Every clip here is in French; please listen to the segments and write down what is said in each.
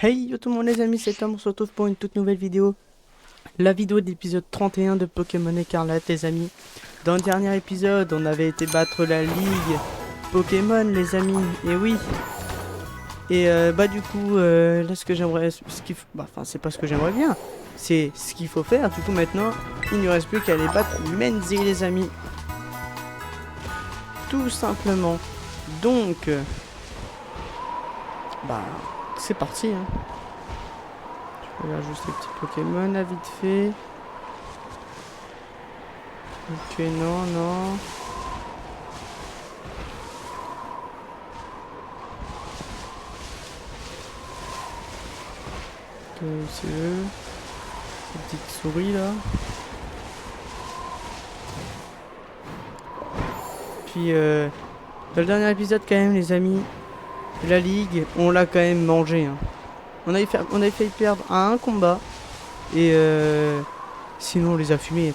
Hey yo tout le monde les amis, c'est Tom, on se retrouve pour une toute nouvelle vidéo. La vidéo de l'épisode 31 de Pokémon Écarlate les amis. Dans le dernier épisode, on avait été battre la ligue Pokémon les amis, et oui. Et bah du coup, là ce que j'aimerais, enfin c'est pas ce que j'aimerais bien, c'est ce qu'il faut faire. Du coup maintenant, il ne reste plus qu'à aller battre Menzi les amis. Tout simplement. Donc, bah c'est parti hein. Je regarde juste les petits Pokémon là vite fait. Ok, non, non. C'est eux. Ces petites souris là. Puis dans le dernier épisode quand même les amis, la ligue, on l'a quand même mangé hein. On avait failli perdre à un combat. Et sinon on les a fumés.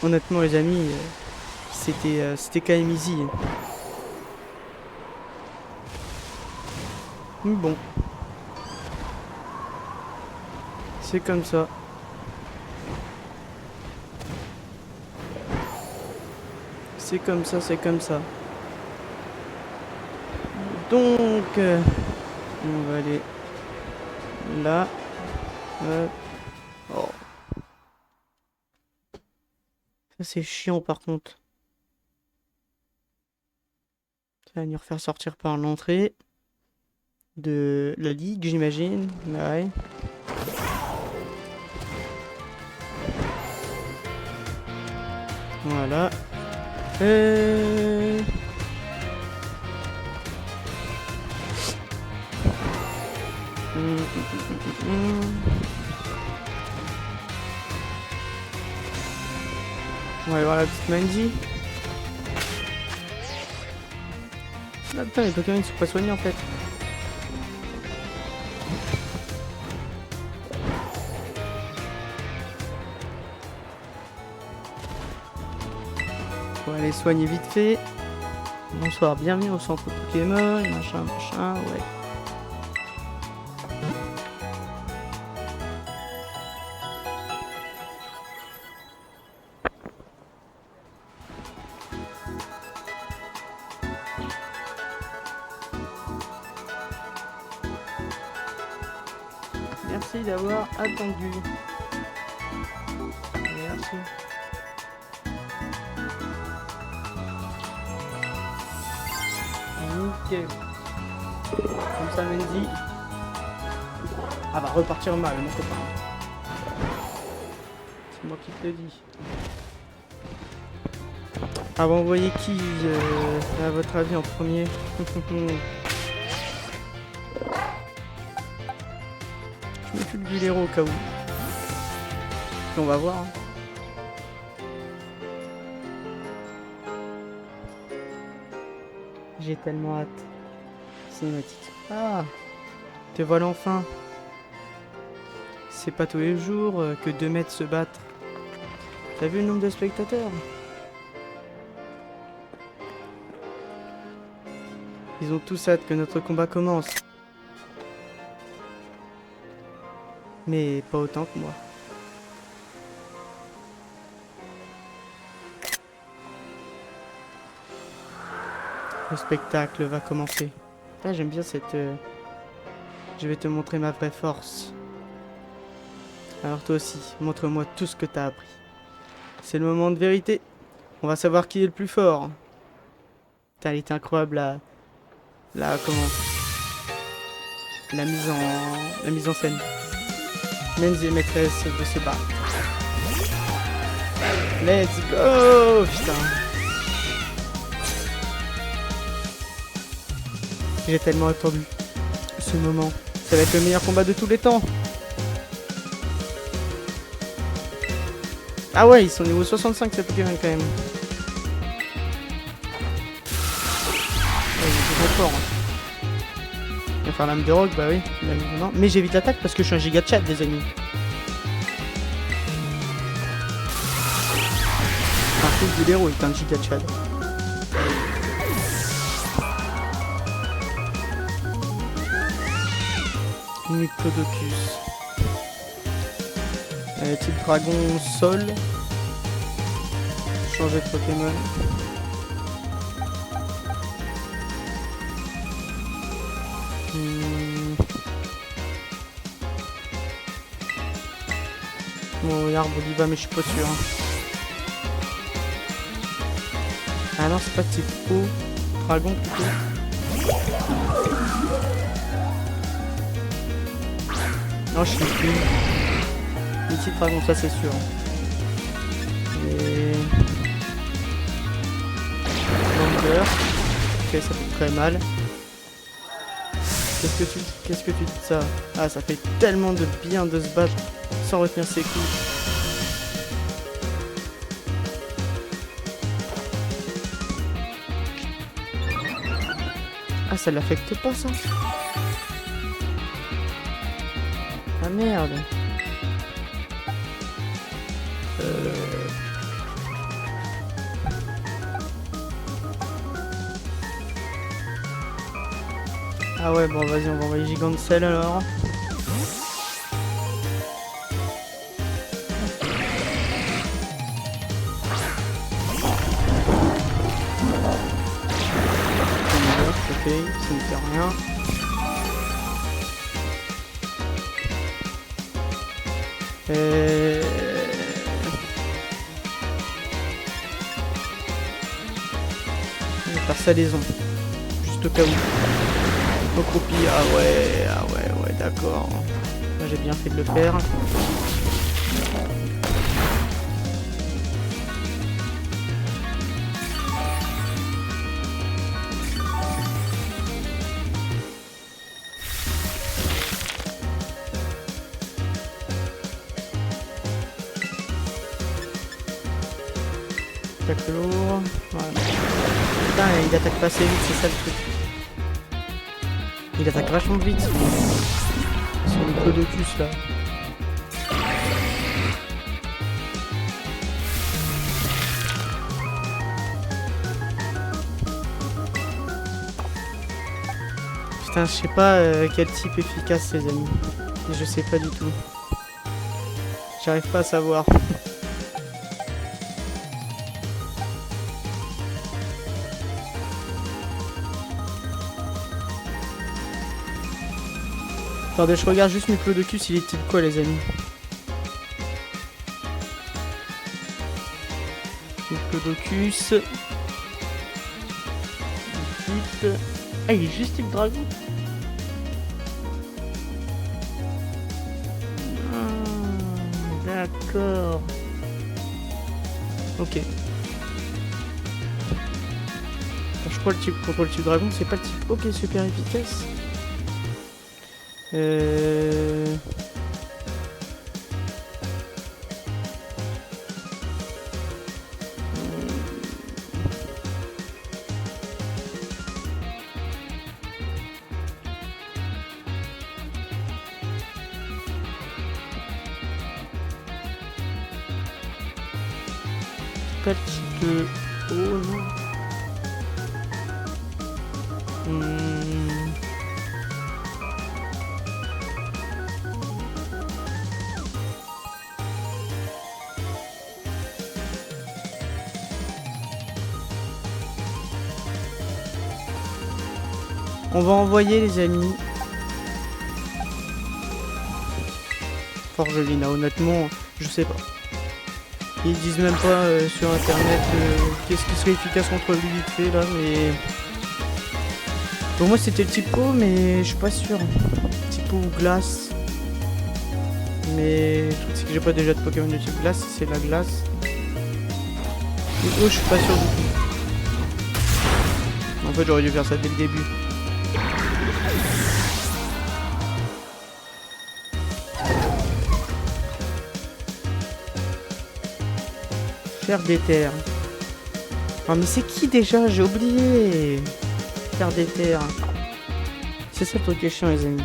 Honnêtement les amis, c'était quand même easy. Mais bon. C'est comme ça. C'est comme ça, c'est comme ça. Donc, on va aller là. Oh. Ça c'est chiant par contre. Ça va nous refaire sortir par l'entrée de la ligue, j'imagine. Ouais. Voilà. On va aller voir la petite Mandy. Ah putain, les Pokémon sont pas soignés en fait. On va aller soigner vite fait. Bonsoir, bienvenue au centre Pokémon, machin, machin, ouais. Merci d'avoir attendu. Merci. Nickel. Comme ça, Mendy. Ah bah repartir mal, mon copain. C'est moi qui te le dis. Ah bon, vous voyez qui, à votre avis, en premier? Je me fais le Bulero au cas où. Puis on va voir. Hein. J'ai tellement hâte. Cinématique. Ah, te voilà enfin. C'est pas tous les jours que 2 mètres se battent. T'as vu le nombre de spectateurs? Ils ont tous hâte que notre combat commence. Mais pas autant que moi. Le spectacle va commencer. Ah, j'aime bien cette... Je vais te montrer ma vraie force. Alors toi aussi, montre-moi tout ce que t'as appris. C'est le moment de vérité. On va savoir qui est le plus fort. Putain, elle était incroyable comment... La mise en scène. Menzi est maîtresse de se battre. Let's go! Putain. J'ai tellement attendu ce moment. Ça va être le meilleur combat de tous les temps. Ah ouais, ils sont niveau 65 ces Pokémon quand même. Ouais, ils sont très forts. Hein. Il va faire l'âme de rock, bah oui. Non. Mais j'évite l'attaque parce que je suis un giga chat des amis. Par contre, le héros est un giga chat. Diplodocus. Type dragon sol. Changer de Pokémon. Bon, l'arbre Oliva, mais je suis pas sûr. Ah non, c'est pas type eau. Dragon plutôt. Non, je sais plus. Mythique dragon, ça c'est sûr. Et... Lander. Ok, ça fait très mal. Qu'est-ce que tu dis de ça? Ah, ça fait tellement de bien de se battre sans retenir ses coups. Ah, ça l'affecte pas ça? Ah merde. Ah ouais, bon vas-y, on va envoyer Gigancel alors. Ok, ça ne fait rien. On va faire salaison. Juste au cas où. Recroupie, ah ouais, d'accord. Là j'ai bien fait de le faire. Attaque lourd. Voilà. Putain, il attaque pas assez vite, c'est ça le truc. Il attaque vachement vite. Son Diplodocus là. Putain, je sais pas quel type efficace les amis. Je sais pas du tout. J'arrive pas à savoir. Attendez, je regarde juste Diplodocus, il est type quoi les amis? Diplodocus. Type... Ah, il est juste type dragon. Ah, d'accord. Ok. Je crois le type contre le type dragon, c'est pas le type. Ok, super efficace. Pas le type. Oh non. On va envoyer les amis. Forgelina, honnêtement, je sais pas. Ils disent même pas sur internet qu'est-ce qui serait efficace contre lui vite fait là, mais... Pour moi c'était le type eau, mais je suis pas sûr. Type eau ou glace. Mais le truc c'est que j'ai pas déjà de Pokémon de type glace, c'est la glace. Du coup je suis pas sûr du tout. En fait j'aurais dû faire ça dès le début. Faire des terres. Ah mais c'est qui déjà? J'ai oublié. Faire des terres. C'est ça le truc qui est chiant les amis.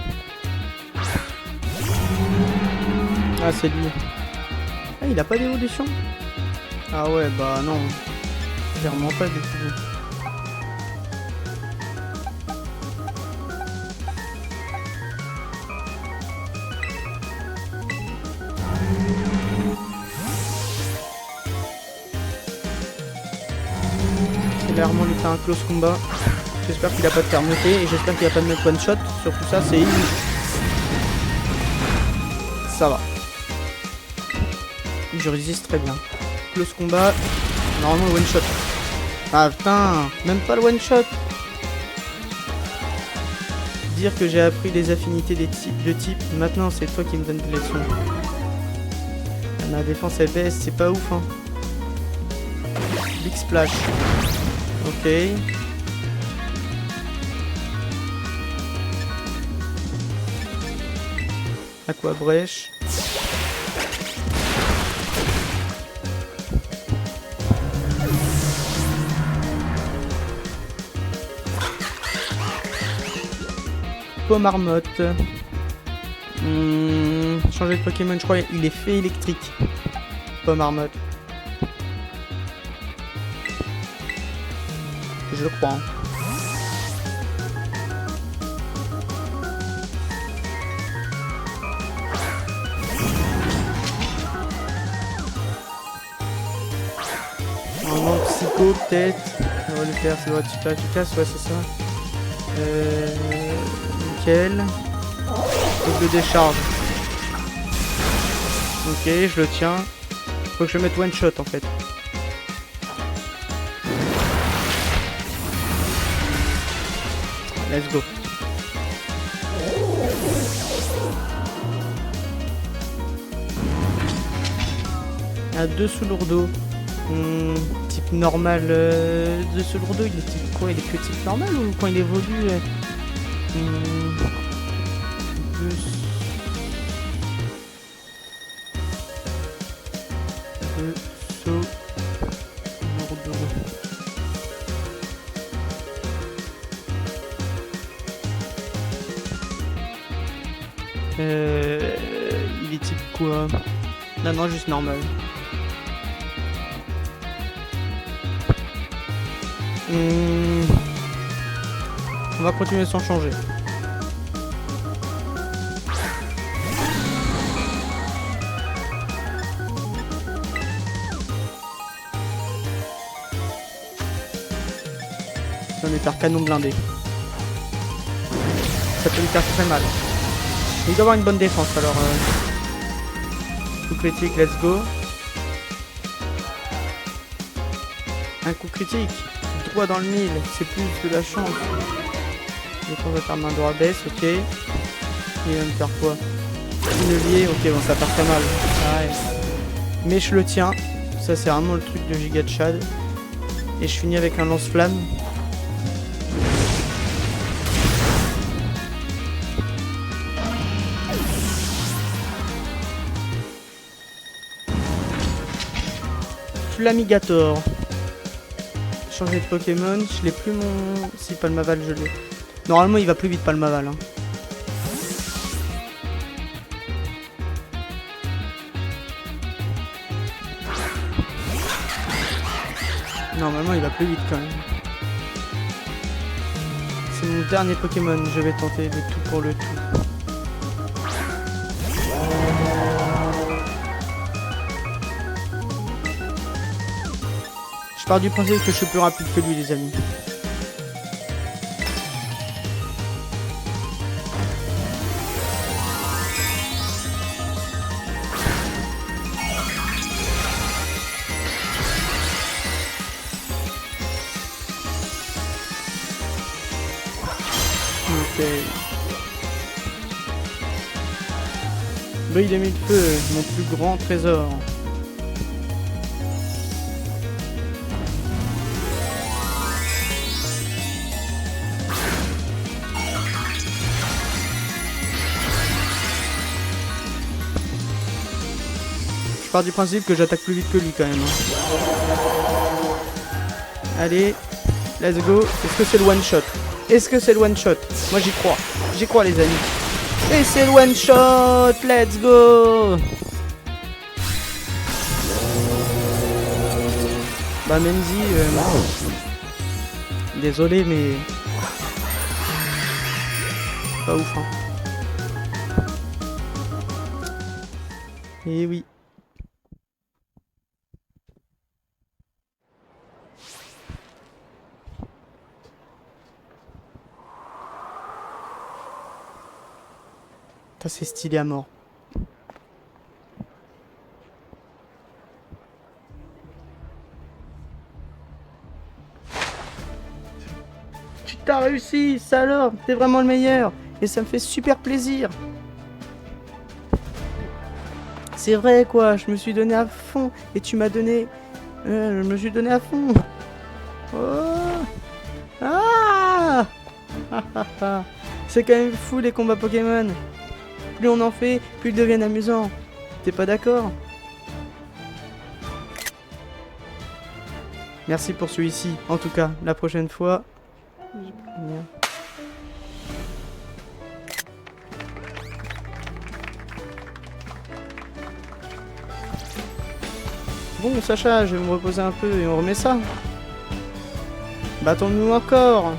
Ah c'est lui. Ah il a pas d'évolution. Ah ouais bah non. Clairement pas du tout. clairement lui faire un close combat. J'espère qu'il a pas de fermeté et j'espère qu'il a pas de mettre one shot. Surtout ça, c'est easy. Ça va. Je résiste très bien. Close combat. Normalement le one shot. Ah putain, même pas le one shot. Dire que j'ai appris les affinités des types de types. Maintenant c'est toi qui me donnes des leçons. Ma défense elle baisse, c'est pas ouf hein. Big splash. Ok. Aqua brèche. Marmotte. Changer de Pokémon, je crois il est fait électrique. Marmotte. Je crois. Normalement psycho peut-être. Ça va le faire, ça doit être super efficace, ouais c'est ça. Nickel. Double décharge. Ok, je le tiens. Faut que je mette one shot en fait. Let's go. À 2 sous lourdeau. Type normal. 2 sous lourdeau, il est type quoi? Il est que type normal ou quand il évolue il est type quoi? Non, juste normal. On va continuer sans changer. Ça va lui faire canon blindé. Ça peut lui faire très mal. Il doit avoir une bonne défense alors. Coup critique, let's go. Un coup critique. Droit dans le mille, c'est plus de la chance. Je pense à faire main droit baisse, ok. Il va me faire quoi? Une levier, ok, bon ça part très mal. Ouais. Mais je le tiens. Ça c'est vraiment le truc de Giga Chad. Et je finis avec un lance-flamme. Flamigator. Changer de Pokémon, je l'ai plus mon... Si Palmaval je l'ai. Normalement il va plus vite Palmaval hein. Normalement il va plus vite quand même. C'est mon dernier Pokémon, je vais tenter le tout pour le tout. Je pars du principe que je suis plus rapide que lui les amis. Ok. Brille de mille feux, mon plus grand trésor. Je pars du principe que j'attaque plus vite que lui quand même. Allez, let's go. Est-ce que c'est le one shot? Est-ce que c'est le one shot? Moi j'y crois. J'y crois les amis. Et c'est le one shot. Let's go. Bah Menzi, désolé mais... Pas ouf hein. Et oui. Putain, c'est stylé à mort. Tu t'as réussi, ça alors, t'es vraiment le meilleur. Et ça me fait super plaisir. C'est vrai quoi, je me suis donné à fond. Et tu m'as donné... je me suis donné à fond. Oh. Ah. C'est quand même fou les combats Pokémon. Plus on en fait, plus ils deviennent amusants. T'es pas d'accord? Merci pour celui-ci. En tout cas, la prochaine fois... Bon, Sacha, je vais me reposer un peu et on remet ça. Battons-nous encore.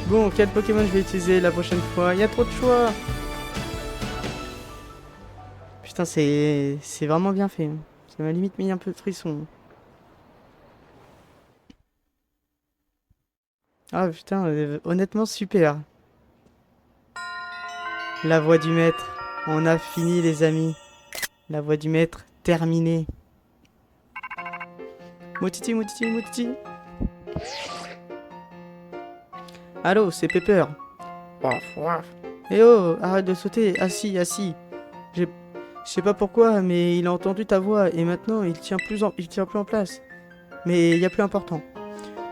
Bon, quel Pokémon je vais utiliser la prochaine fois? Il y a trop de choix. Putain, c'est vraiment bien fait. Ça m'a limite mis un peu de frisson. Ah putain, honnêtement super. La voix du maître. On a fini les amis. La voix du maître terminée. Motiti, Motiti, Motiti. Allô, c'est Pepper. Waf, waf. Eh oh, arrête de sauter. Assis, assis. Je sais pas pourquoi, mais il a entendu ta voix et maintenant il tient plus en place. Mais il y a plus important.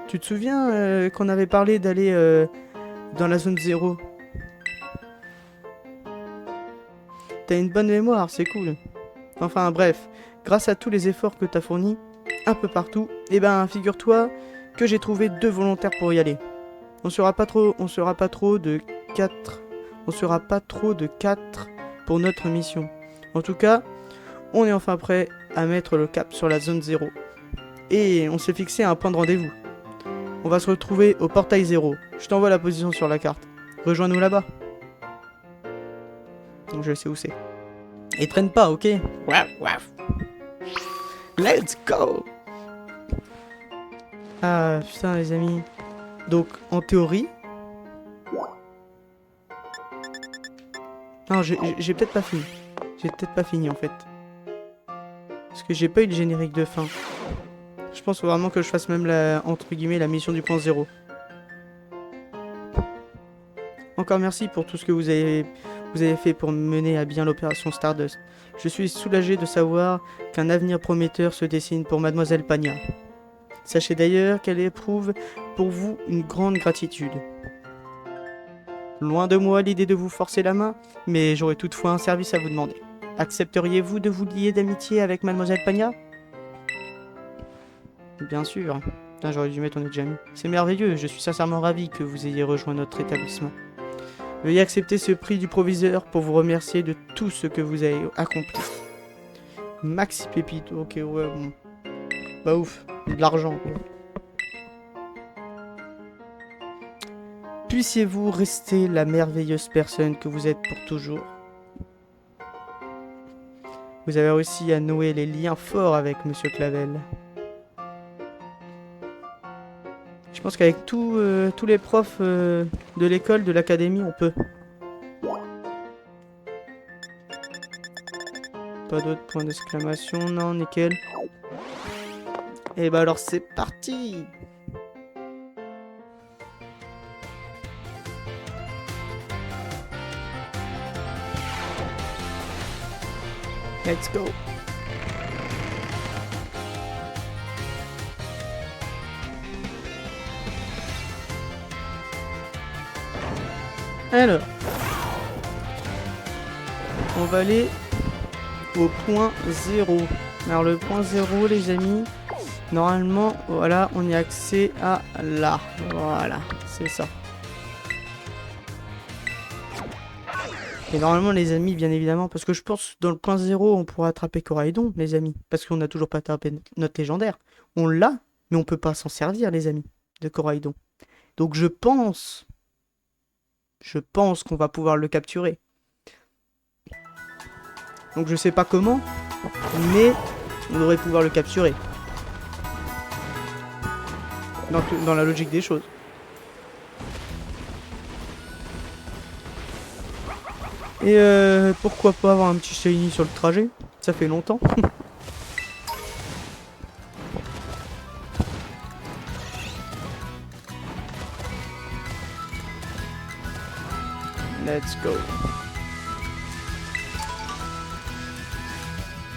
Tu te souviens qu'on avait parlé d'aller dans la zone 0? T'as une bonne mémoire, c'est cool. Enfin bref, grâce à tous les efforts que t'as fournis, un peu partout, eh ben figure-toi que j'ai trouvé 2 volontaires pour y aller. On sera pas trop de 4 pour notre mission. En tout cas, on est enfin prêt à mettre le cap sur la zone 0. Et on s'est fixé un point de rendez-vous. On va se retrouver au portail 0. Je t'envoie la position sur la carte. Rejoins-nous là-bas. Je sais où c'est. Et traîne pas, ok? Waf, waf. Let's go! Ah, putain, les amis. Donc, en théorie... Non, j'ai peut-être pas fini. J'ai peut-être pas fini, en fait. Parce que j'ai pas eu le générique de fin. Je pense vraiment que je fasse même la, entre guillemets, la mission du point 0. Encore merci pour tout ce que vous avez fait pour mener à bien l'opération Stardust. Je suis soulagé de savoir qu'un avenir prometteur se dessine pour Mademoiselle Pagna. Sachez d'ailleurs qu'elle éprouve pour vous une grande gratitude. Loin de moi l'idée de vous forcer la main, mais j'aurais toutefois un service à vous demander. Accepteriez-vous de vous lier d'amitié avec Mademoiselle Pagna? Bien sûr. Putain, j'aurais dû mettre on est déjà mis. C'est merveilleux, je suis sincèrement ravi que vous ayez rejoint notre établissement. Veuillez accepter ce prix du proviseur pour vous remercier de tout ce que vous avez accompli. Maxi Pépite, ok, ouais, bon. Bah ouf, de l'argent, quoi. Puissiez-vous rester la merveilleuse personne que vous êtes pour toujours. Vous avez réussi à nouer les liens forts avec Monsieur Clavel. Je pense qu'avec tous les profs de l'école, de l'académie, on peut. Pas d'autres points d'exclamation, non, nickel. Et bah alors c'est parti! Let's go! Alors, on va aller au point 0. Alors le point 0 les amis, normalement, voilà, on y a accès à là. Voilà, c'est ça. Et normalement les amis, bien évidemment, parce que je pense dans le point 0, on pourra attraper Coraidon, les amis. Parce qu'on n'a toujours pas attrapé notre légendaire. On l'a, mais on peut pas s'en servir, les amis, de Coraidon. Donc je pense qu'on va pouvoir le capturer. Donc je sais pas comment, mais on devrait pouvoir le capturer. Dans la logique des choses. Et pourquoi pas avoir un petit shiny sur le trajet? Ça fait longtemps. Let's go.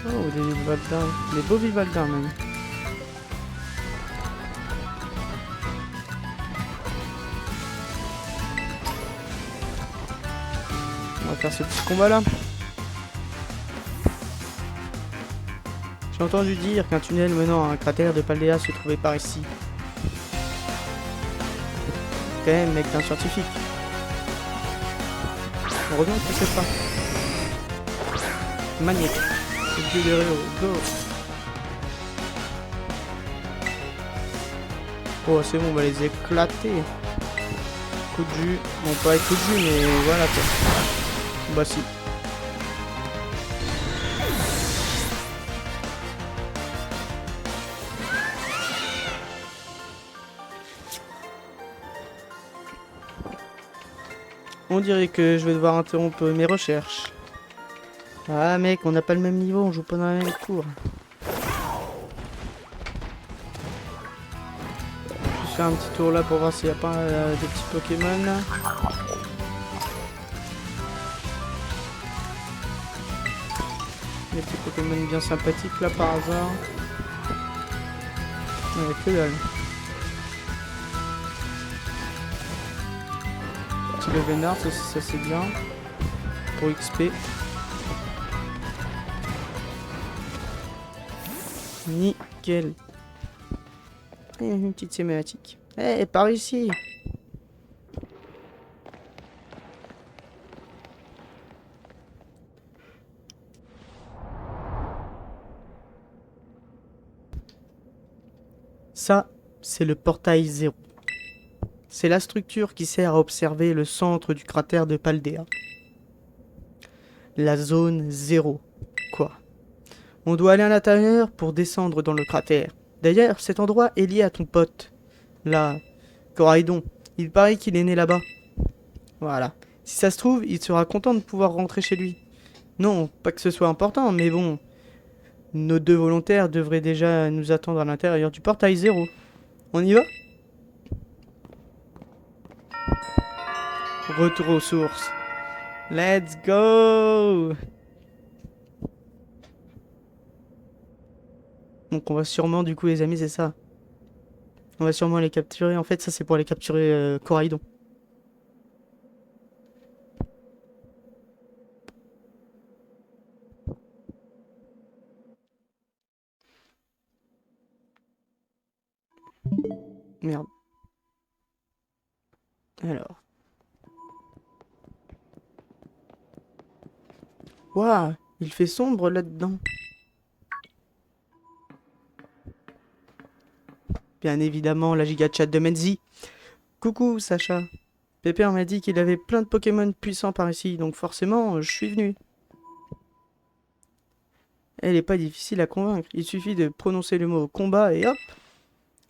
Oh, des Vivaldins. Des beaux Vivaldins même. On va faire ce petit combat là. J'ai entendu dire qu'un tunnel menant à un cratère de Paldea se trouvait par ici. Quand même, mec, d'un scientifique. Heureusement que tu sais pas. Magnifique. Dieu des héros, go. Oh, c'est bon, on va les éclater. Coup de jus. Bon, pas avec coup de jus, mais voilà quoi. Bah si. On dirait que je vais devoir interrompre mes recherches. Ah mec, on n'a pas le même niveau, on joue pas dans la même cour. Je vais faire un petit tour là pour voir s'il n'y a pas des petits Pokémon. Des petits Pokémon bien sympathiques là par hasard. Ouais, que dalle. Petit le vénard, ça c'est bien. Pour XP. Nickel. Et une petite cinématique. Eh, par ici. Ça, c'est le portail 0. C'est la structure qui sert à observer le centre du cratère de Paldea. La zone 0. Quoi? On doit aller à l'intérieur pour descendre dans le cratère. D'ailleurs, cet endroit est lié à ton pote. Là, Coraidon. Il paraît qu'il est né là-bas. Voilà. Si ça se trouve, il sera content de pouvoir rentrer chez lui. Non, pas que ce soit important, mais bon. Nos deux volontaires devraient déjà nous attendre à l'intérieur du portail 0. On y va? Retour aux sources. Let's go! Donc on va sûrement, du coup les amis, c'est ça. On va sûrement les capturer. En fait, ça c'est pour les capturer Coraidon. Merde. Alors. Waouh, il fait sombre là-dedans. Bien évidemment, la giga chat de Menzi. Coucou Sacha. Pépère m'a dit qu'il avait plein de Pokémon puissants par ici, donc forcément, je suis venu. Elle est pas difficile à convaincre. Il suffit de prononcer le mot combat et hop.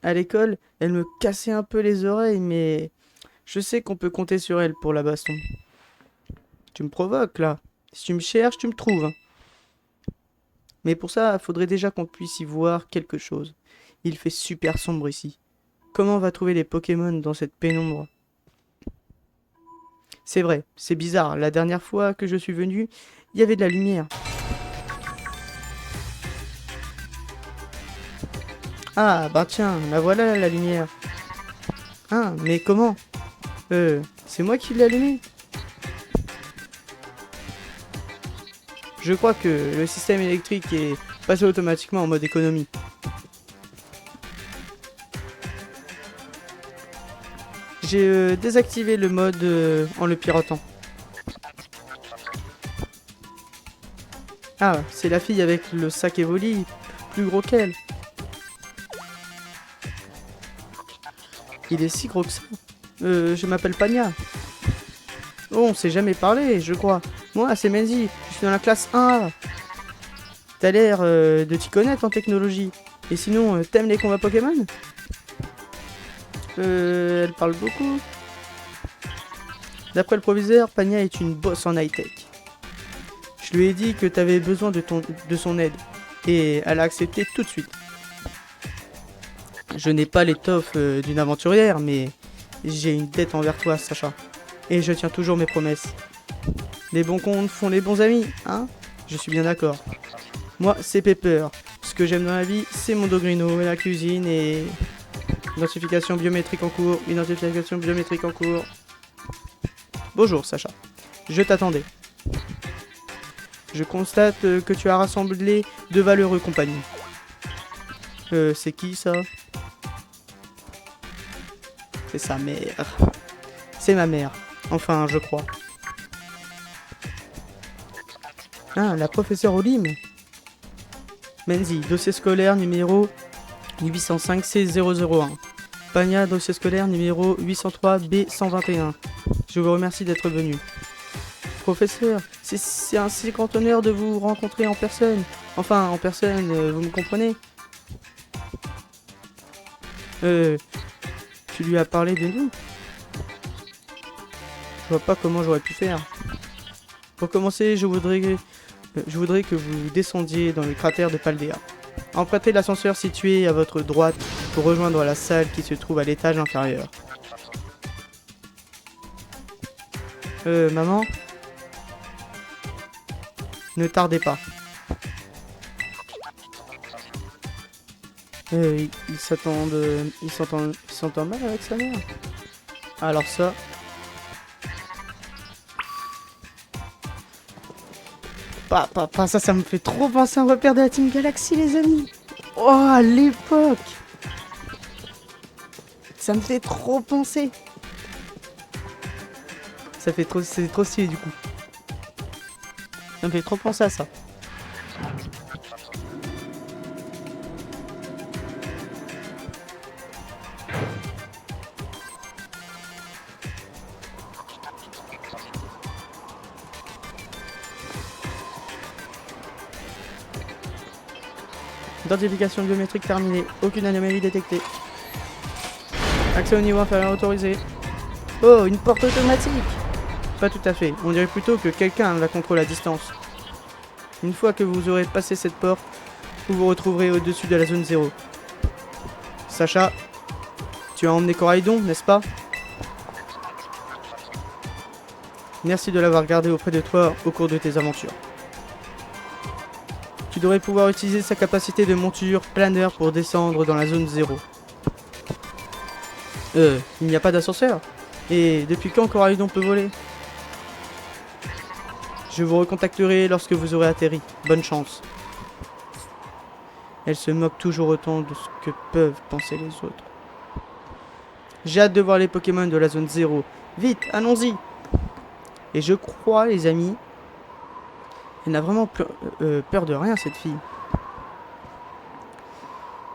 À l'école, elle me cassait un peu les oreilles, mais je sais qu'on peut compter sur elle pour la baston. Tu me provoques là. Si tu me cherches, tu me trouves. Hein. Mais pour ça, faudrait déjà qu'on puisse y voir quelque chose. Il fait super sombre ici. Comment on va trouver les Pokémon dans cette pénombre? C'est vrai, c'est bizarre. La dernière fois que je suis venu, il y avait de la lumière. Ah, bah tiens, la voilà la lumière. Ah, mais comment? C'est moi qui l'ai allumée. Je crois que le système électrique est passé automatiquement en mode économie. J'ai désactivé le mode en le piratant. Ah, c'est la fille avec le sac Evoli, plus gros qu'elle. Il est si gros que ça. Je m'appelle Pania. Oh, on s'est jamais parlé, je crois. Moi, c'est Menzi, je suis dans la classe 1A. T'as l'air de t'y connaître en technologie. Et sinon, t'aimes les combats Pokémon? Elle parle beaucoup. D'après le proviseur, Pania est une boss en high-tech. Je lui ai dit que t'avais besoin de son aide. Et elle a accepté tout de suite. Je n'ai pas l'étoffe d'une aventurière, mais j'ai une dette envers toi, Sacha. Et je tiens toujours mes promesses. Les bons comptes font les bons amis, hein? Je suis bien d'accord. Moi, c'est Pepper. Ce que j'aime dans la vie, c'est mon Dogrino et la cuisine et... Identification biométrique en cours. Identification biométrique en cours. Bonjour, Sacha. Je t'attendais. Je constate que tu as rassemblé de valeureux compagnons. C'est qui, ça? C'est sa mère. C'est ma mère. Enfin, je crois. Ah, la professeure Olim. Menzi, dossier scolaire numéro 805C001. Pagna, dossier scolaire numéro 803B121. Je vous remercie d'être venu. Professeur, c'est un si grand honneur de vous rencontrer en personne. Enfin, en personne, vous me comprenez? Tu lui as parlé de nous? Je vois pas comment j'aurais pu faire. Pour commencer, je voudrais que vous descendiez dans le cratère de Paldea. Empruntez l'ascenseur situé à votre droite pour rejoindre la salle qui se trouve à l'étage inférieur. Maman? Ne tardez pas. Il s'entend mal avec sa mère. Alors ça... ça me fait trop penser à un repère de la Team Galaxy, les amis. Oh, à l'époque. Ça me fait trop penser. C'est trop stylé du coup. Ça me fait trop penser à ça. Identification biométrique terminée. Aucune anomalie détectée. Accès au niveau inférieur autorisé. Oh, une porte automatique. Pas tout à fait. On dirait plutôt que quelqu'un la contrôle à distance. Une fois que vous aurez passé cette porte, vous vous retrouverez au-dessus de la zone 0. Sacha, tu as emmené Coraidon, n'est-ce pas? Merci de l'avoir gardé auprès de toi au cours de tes aventures. Tu devrais pouvoir utiliser sa capacité de monture planeur pour descendre dans la zone 0. Il n'y a pas d'ascenseur. Et depuis quand Coraidon peut voler? Je vous recontacterai lorsque vous aurez atterri. Bonne chance. Elle se moque toujours autant de ce que peuvent penser les autres. J'ai hâte de voir les Pokémon de la zone 0. Vite, allons-y. Et je crois, les amis, elle n'a vraiment peur de rien, cette fille.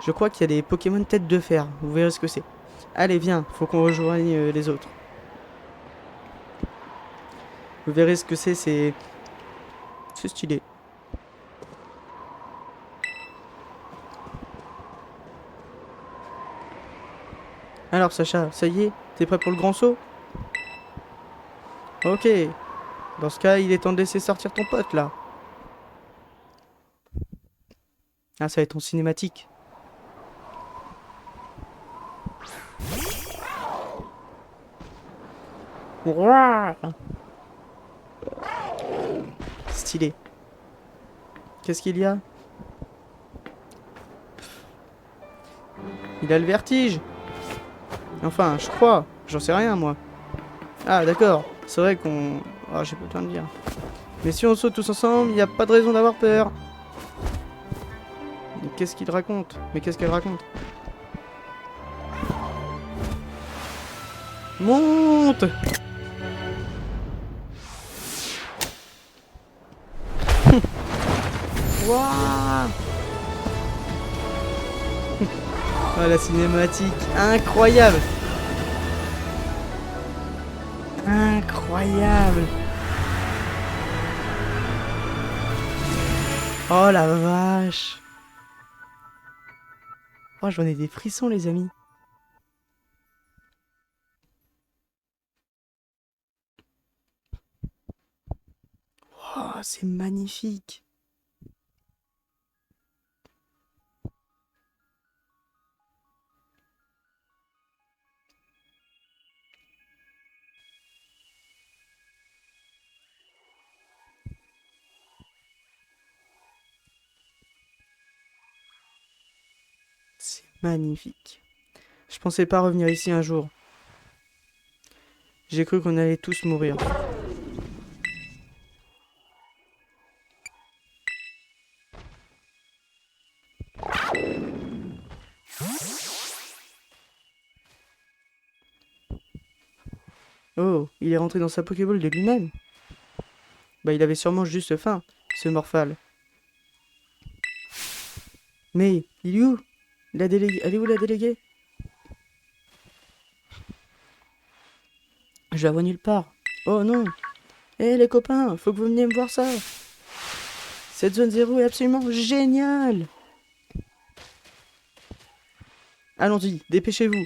Je crois qu'il y a des Pokémon tête de fer. Vous verrez ce que c'est. Allez, viens, faut qu'on rejoigne les autres. Vous verrez ce que c'est stylé. Alors Sacha, ça y est, t'es prêt pour le grand saut? Ok. Dans ce cas, il est temps de laisser sortir ton pote là. Ah, ça va être en cinématique. Ouah, stylé. Qu'est-ce qu'il y a? Il a le vertige. Enfin, je crois. J'en sais rien, moi. Ah, d'accord. C'est vrai qu'on... Ah, j'ai pas le temps de dire. Mais si on saute tous ensemble, il n'y a pas de raison d'avoir peur. Mais qu'est-ce qu'il raconte? Mais qu'est-ce qu'elle raconte? Monte! Waouh! Oh, la cinématique, incroyable! Incroyable! Oh la vache! Oh, j'en ai des frissons, les amis. Oh, c'est magnifique. C'est magnifique. Je pensais pas revenir ici un jour. J'ai cru qu'on allait tous mourir. Oh, il est rentré dans sa Pokéball de lui-même. Bah, il avait sûrement juste faim, ce Morphal. Mais, il est où? La déléguée. Elle est où la déléguée? Je la vois nulle part. Oh non. Eh les copains, faut que vous veniez me voir ça. Cette zone 0 est absolument géniale. Allons-y, dépêchez-vous.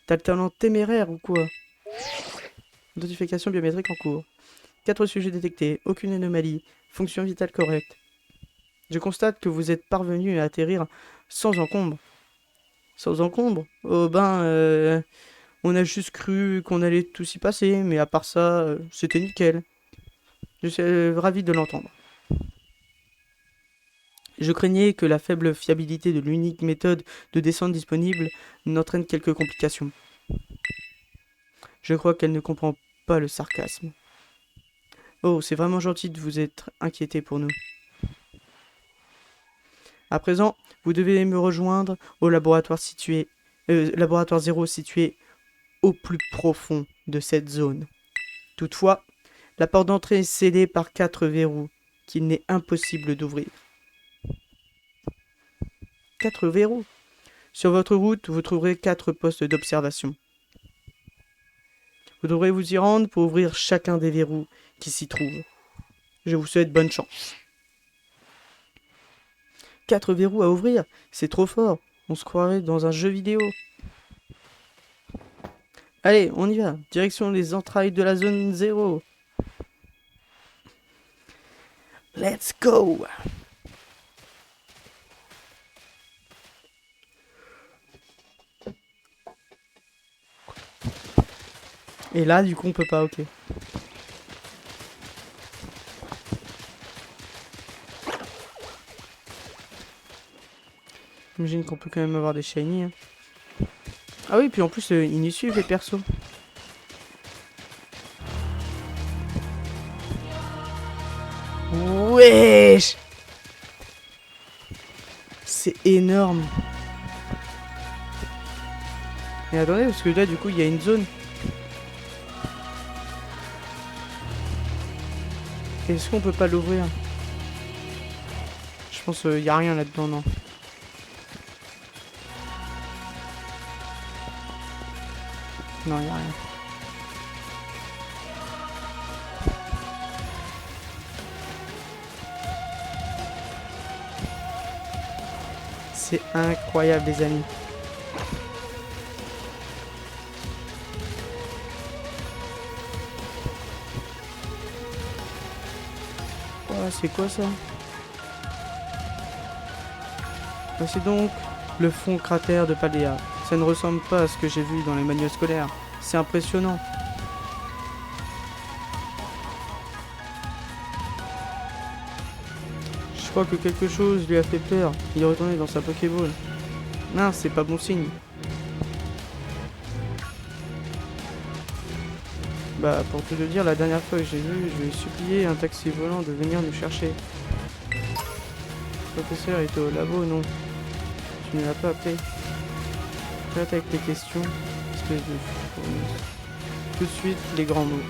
T'as le talent téméraire ou quoi? Identification biométrique en cours. 4 sujets détectés, aucune anomalie, fonction vitale correcte. Je constate que vous êtes parvenu à atterrir sans encombre. Sans encombre? Oh ben, on a juste cru qu'on allait tout s'y passer, mais à part ça, c'était nickel. Je suis ravi de l'entendre. Je craignais que la faible fiabilité de l'unique méthode de descente disponible n'entraîne quelques complications. Je crois qu'elle ne comprend pas le sarcasme. Oh, c'est vraiment gentil de vous être inquiété pour nous. À présent, vous devez me rejoindre au laboratoire laboratoire 0 situé au plus profond de cette zone. Toutefois, la porte d'entrée est scellée par 4 verrous qu'il n'est impossible d'ouvrir. 4 verrous. Sur votre route, vous trouverez 4 postes d'observation. Vous devrez vous y rendre pour ouvrir chacun des verrous qui s'y trouvent. Je vous souhaite bonne chance. 4 verrous à ouvrir, c'est trop fort. On se croirait dans un jeu vidéo. Allez, on y va. Direction les entrailles de la zone 0. Let's go! Et là, du coup, on peut pas, ok. J'imagine qu'on peut quand même avoir des shiny. Hein. Ah oui, puis en plus, ils nous suivent les persos. Wesh! C'est énorme. Mais attendez, parce que là, du coup, il y a une zone. Est-ce qu'on peut pas l'ouvrir? Je pense qu'il y a rien là-dedans, non. Non, il y a rien. C'est incroyable, les amis. Oh, c'est quoi ça? C'est donc le fond cratère de Paldea. Ça ne ressemble pas à ce que j'ai vu dans les manuels scolaires. C'est impressionnant. Je crois que quelque chose lui a fait peur. Il est retourné dans sa Pokéball. Non, c'est pas bon signe. Bah, pour tout te dire, la dernière fois que j'ai vu, je lui ai supplié un taxi volant de venir nous chercher. Le professeur était au labo, non? Tu ne l'as pas appelé. Arrête avec les questions. Espèce de fourneuse. Tout de suite, les grands mots.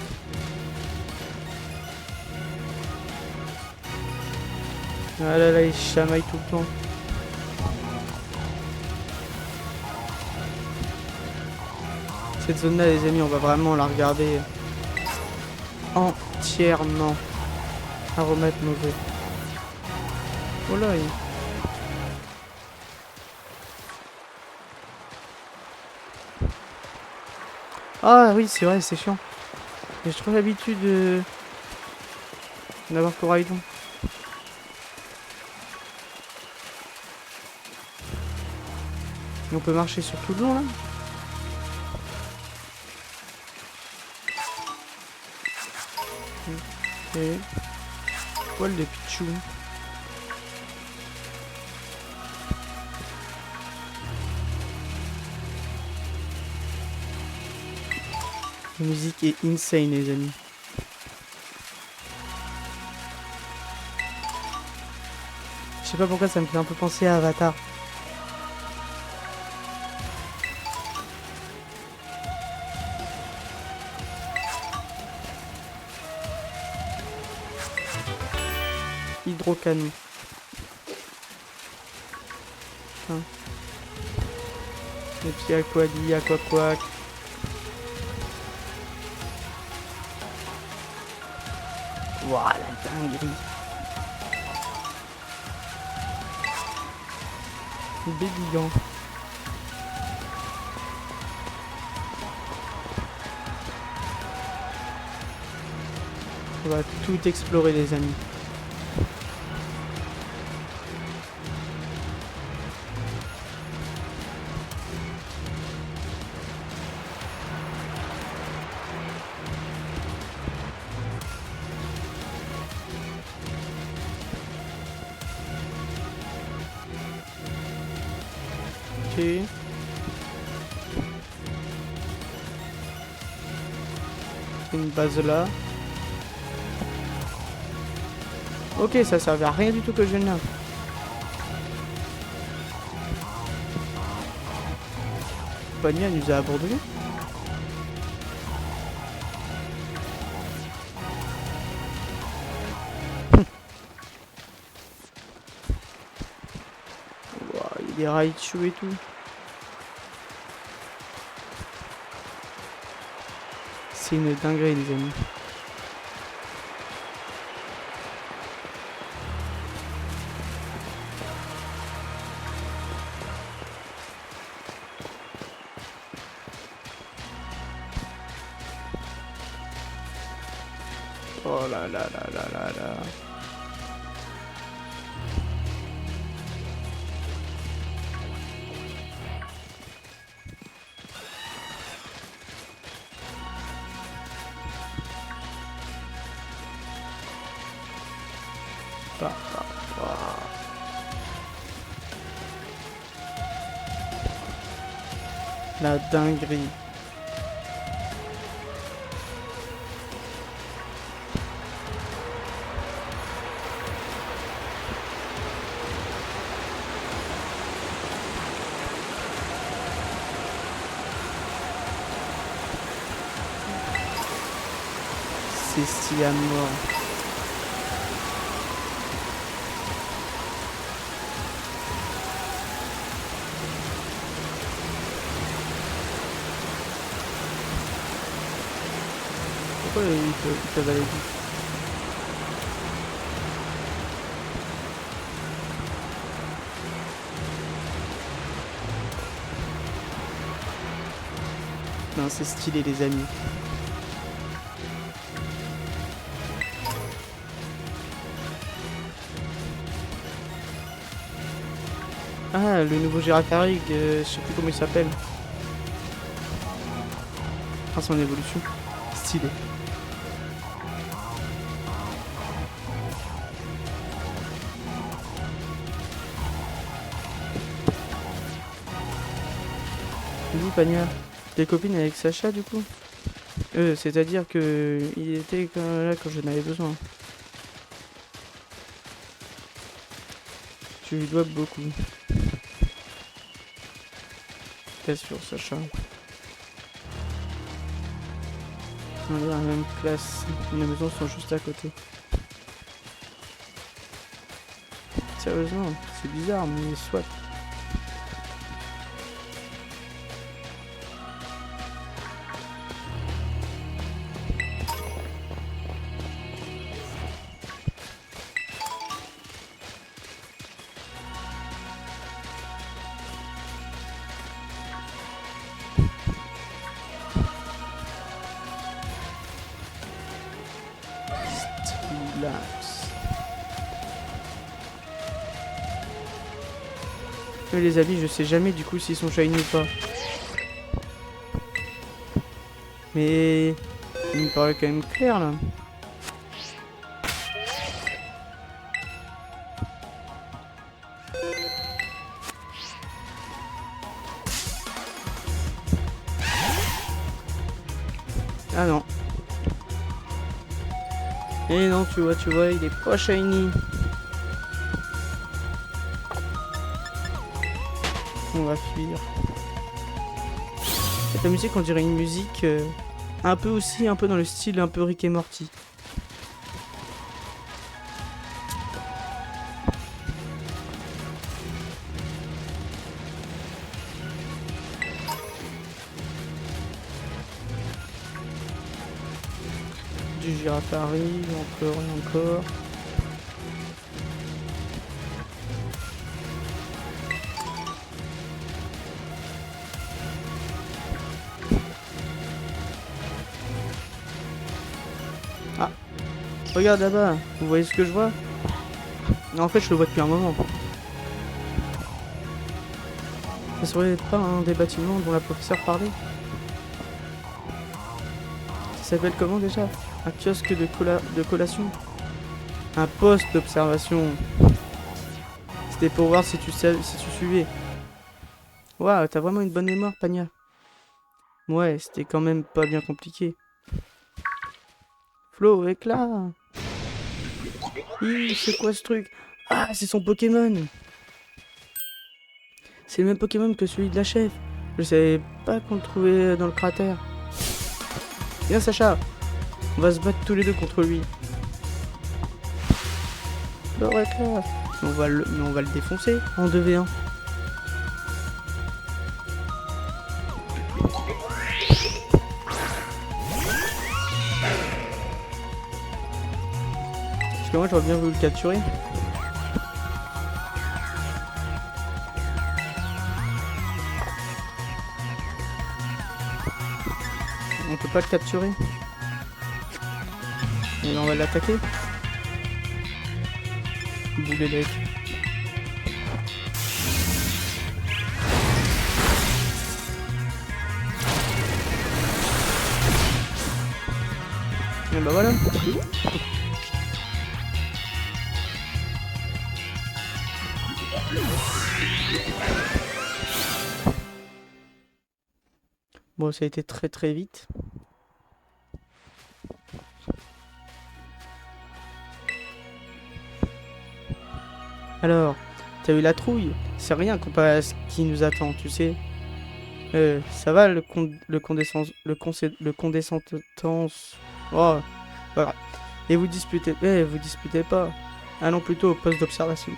Ah là là, il chamaille tout le temps. Cette zone-là, les amis, on va vraiment la regarder entièrement. Aromate mauvais. Oh là, il... Ah oui, c'est vrai, c'est chiant. J'ai trop l'habitude de... D'abord Coraïdon. Et on peut marcher sur tout le long là. Et poil de Pichou. La musique est insane les amis. Je sais pas pourquoi ça me fait un peu penser à Avatar. Hydrocanon. Hein. Et puis Aquadi, Aquaquac. Wouah, la dinguerie. Bébillant. On va tout explorer les amis. Ok. Une base là. Ok, ça servait à rien du tout que je vienne là. Pagny nous a abandonné. Wow, il y a des Raichu et tout. C'est une dinguerie les amis. Oh là là là là là là. Bah, bah, bah. La dinguerie. C'est stylé à mort. Pourquoi ils peuvent aller vite? Non, c'est stylé les amis. Ah, le nouveau Girafarig, je sais plus comment il s'appelle. Ah, son évolution. Stylé. Dis Pagna, t'es copine avec Sacha du coup? C'est-à-dire que il était là quand je n'avais besoin. Tu lui dois beaucoup. T'es sûr, Sacha? On est dans la même classe. Les maisons sont juste à côté. Sérieusement, c'est bizarre, mais soit. Relax. Mais les habits, je sais jamais du coup s'ils sont shiny ou pas. Mais il me paraît quand même clair là. Ah non. Et non, tu vois, il est pas shiny. On va fuir. Cette musique, on dirait une musique un peu aussi, un peu dans le style un peu Rick et Morty. Du Girafari, encore et encore. Ah, regarde là-bas, vous voyez ce que je vois? En fait, je le vois depuis un moment. Ça serait pas un des bâtiments dont la professeure parlait? Ça s'appelle comment déjà? Un kiosque de collation? Un poste d'observation. C'était pour voir si tu suivais. Waouh, t'as vraiment une bonne mémoire, Pania. Ouais, c'était quand même pas bien compliqué. Flo, éclat! C'est quoi ce truc? Ah, c'est son Pokémon! C'est le même Pokémon que celui de la chef. Je savais pas qu'on le trouvait dans le cratère. Viens, Sacha! On va se battre tous les deux contre lui. Flo, éclat! Mais on va le défoncer en 2v1. Parce que moi, j'aurais bien voulu le capturer. On peut pas le capturer. Et là, on va l'attaquer. Boulet d'aigle. Et bah voilà. Bon, ça a été très très vite. Alors, t'as eu la trouille? C'est rien comparé à ce qui nous attend, tu sais. Ça va le condescendance. Oh, voilà. Et vous disputez pas. Allons plutôt au poste d'observation.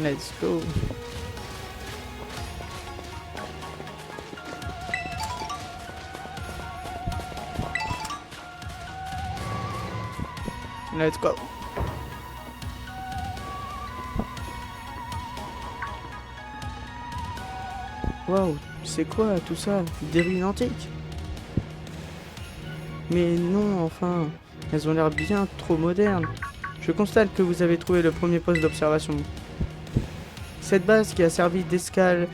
Let's go. Let's go. Waouh, c'est quoi tout ça? Des ruines antiques? Mais non, enfin, elles ont l'air bien trop modernes. Je constate que vous avez trouvé le premier poste d'observation. Cette base qui a servi d'escale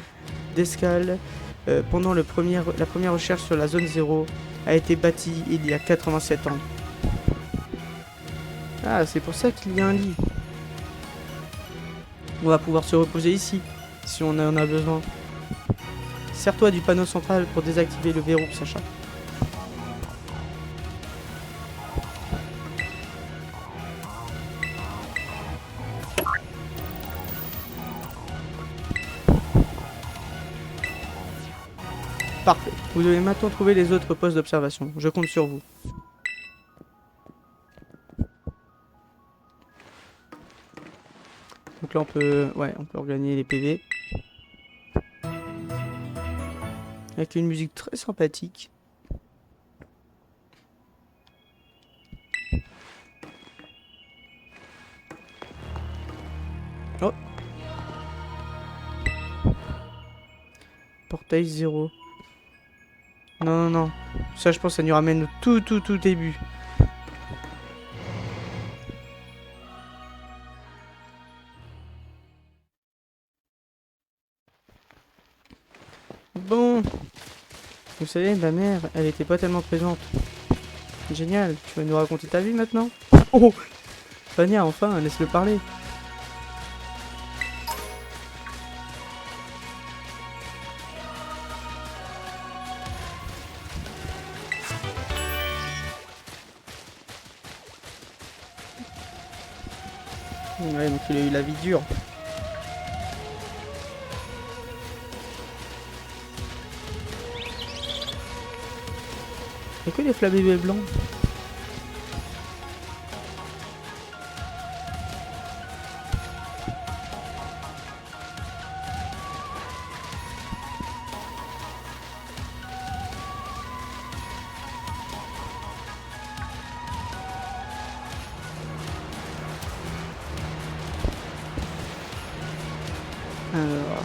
pendant la première recherche sur la zone 0 a été bâtie il y a 87 ans. Ah, c'est pour ça qu'il y a un lit. On va pouvoir se reposer ici, si on en a besoin. Sers-toi du panneau central pour désactiver le verrou, Sacha. Parfait. Vous devez maintenant trouver les autres postes d'observation. Je compte sur vous. Donc là on peut regagner les PV. Avec une musique très sympathique. Oh. Taille 0. Non, non, non. Ça, je pense, ça nous ramène au tout début. Bon. Vous savez, ma mère, elle était pas tellement présente. Génial. Tu vas nous raconter ta vie maintenant? Oh! Fania, enfin, laisse-le parler. Ouais, donc il a eu la vie dure. Y'a que des flabébés blancs. Alors...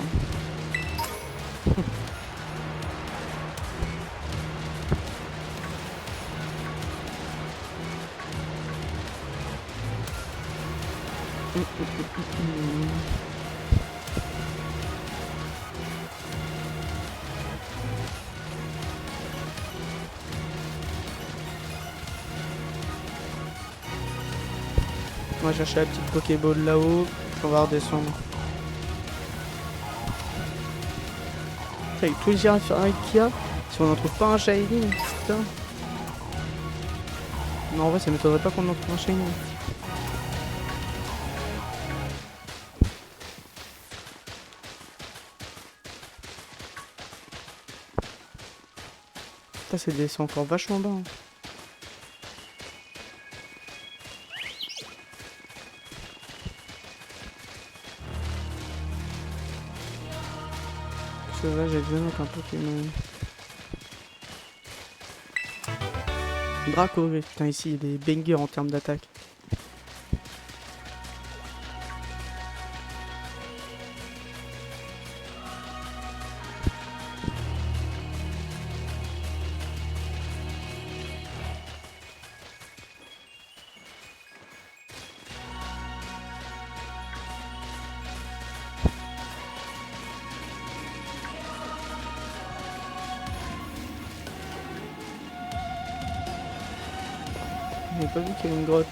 Moi, je cherche la petite Pokéball là-haut. On va redescendre. Avec tous les girafes qu'il y a, si on n'en trouve pas un shiny, putain. Non, en vrai, ça m'étonnerait pas qu'on en trouve un shiny. Putain, c'est descend encore vachement bas. Hein. C'est vrai, j'ai besoin d'un Pokémon. Draco, putain, ici, il est banger en termes d'attaque. J'ai pas vu qu'il y avait une grotte.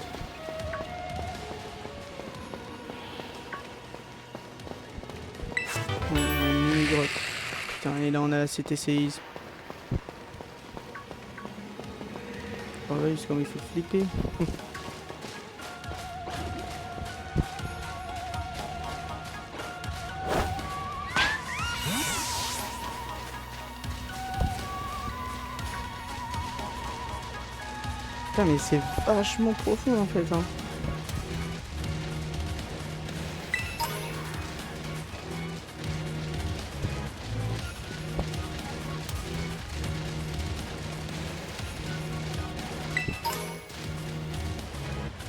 Une mini grotte. Putain, et là on a la cité séisme. Oh là, juste comme il faut flipper. Putain, mais c'est vachement profond en fait. Hein.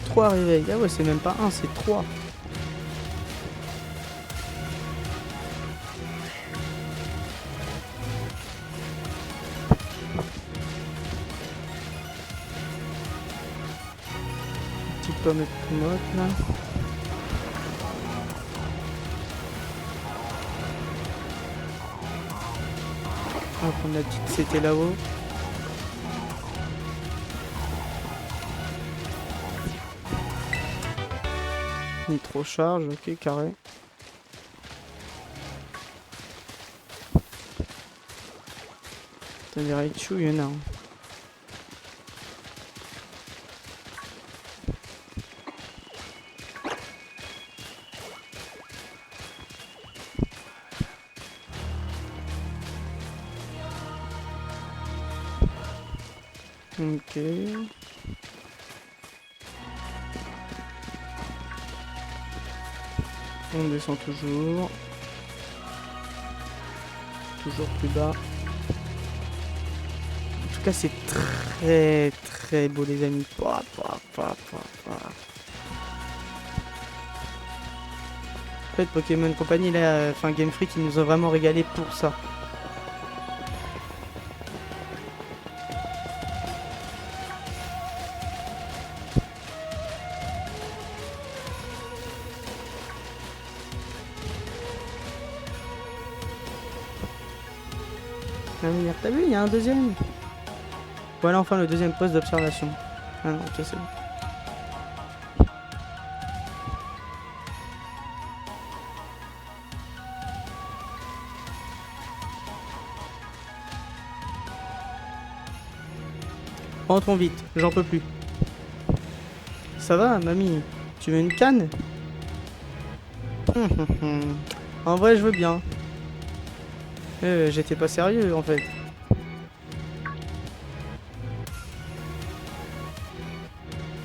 Trois réveils. Ah ouais, c'est même pas un, c'est trois. Petite pomme et tomate là. On va prendre la petite CT là-haut. Nitro charge, ok, carré. T'as des Raichu, il y en a un. Ok. On descend toujours. Toujours plus bas. En tout cas, c'est très beau, les amis. Pouah, pouah, pouah, pouah, pouah. En fait, Pokémon Company, là, enfin Game Freak, ils nous ont vraiment régalé pour ça. venir. T'as vu, il y a un deuxième. Voilà enfin le deuxième poste d'observation. Ah non, ok, c'est bon. Rentrons vite, j'en peux plus. Ça va, mamie? Tu veux une canne? En vrai, je veux bien. J'étais pas sérieux, en fait.